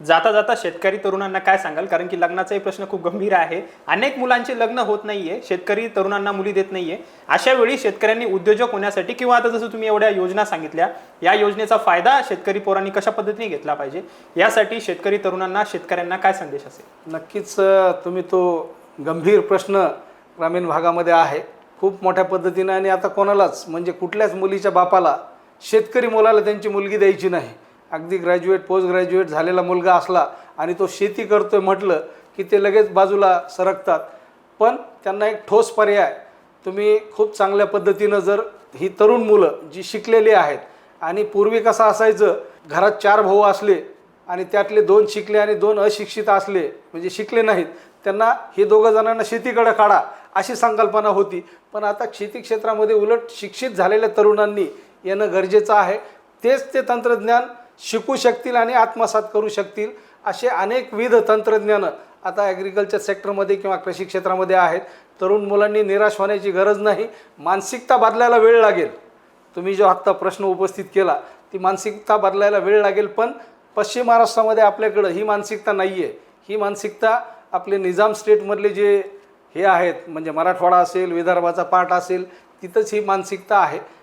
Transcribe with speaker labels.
Speaker 1: जाता जाता शेतकरी तरुणांना काय सांगाल? कारण की लग्नाचाही प्रश्न खूप गंभीर आहे. अनेक मुलांचे लग्न होत नाहीये, शेतकरी तरुणांना मुली देत नाहीये. अशा वेळी शेतकऱ्यांनी उद्योजक होण्यासाठी किंवा आता जसं तुम्ही एवढ्या योजना सांगितल्या, या योजनेचा फायदा शेतकरी पोरांनी कशा पद्धतीने घेतला पाहिजे, यासाठी शेतकरी तरुणांना, शेतकऱ्यांना काय संदेश असेल?
Speaker 2: नक्कीच तुम्ही तो गंभीर प्रश्न ग्रामीण भागामध्ये आहे खूप मोठ्या पद्धतीने. आणि आता कोणालाच म्हणजे कुठल्याच मुलीच्या बापाला शेतकरी मुलाला त्यांची मुलगी द्यायची नाही. अगदी ग्रॅज्युएट पोस्ट ग्रॅज्युएट झालेला मुलगा असला आणि तो शेती करतोय म्हटलं की ते लगेच बाजूला सरकतात. पण त्यांना एक ठोस पर्याय तुम्ही खूप चांगल्या पद्धतीनं, जर ही तरुण मुलं जी शिकलेली आहेत, आणि पूर्वी कसं असायचं, घरात 4 भाऊ असले आणि त्यातले 2 शिकले आणि 2 अशिक्षित असले, म्हणजे शिकले नाहीत, त्यांना हे दोघं जणांना शेतीकडे काढा अशी संकल्पना होती. पण आता शेती क्षेत्रामध्ये उलट शिक्षित झालेल्या तरुणांनी येणं गरजेचं आहे. तेच ते तंत्रज्ञान शिकू शकतील आणि आत्मसात करू शकतील. असे अनेकविध तंत्रज्ञानं आता ॲग्रिकल्चर सेक्टरमध्ये किंवा कृषी क्षेत्रामध्ये आहेत. तरुण मुलांनी निराश होण्याची गरज नाही. मानसिकता बदलायला वेळ लागेल. तुम्ही जो आत्ता प्रश्न उपस्थित केला, ती मानसिकता बदलायला वेळ लागेल. पण पश्चिम महाराष्ट्रामध्ये आपल्याकडं ही मानसिकता नाही आहे. ही मानसिकता आपले निजाम स्टेटमधले जे हे आहेत, म्हणजे मराठवाडा असेल, विदर्भाचा पार्ट असेल, तिथंच ही मानसिकता आहे.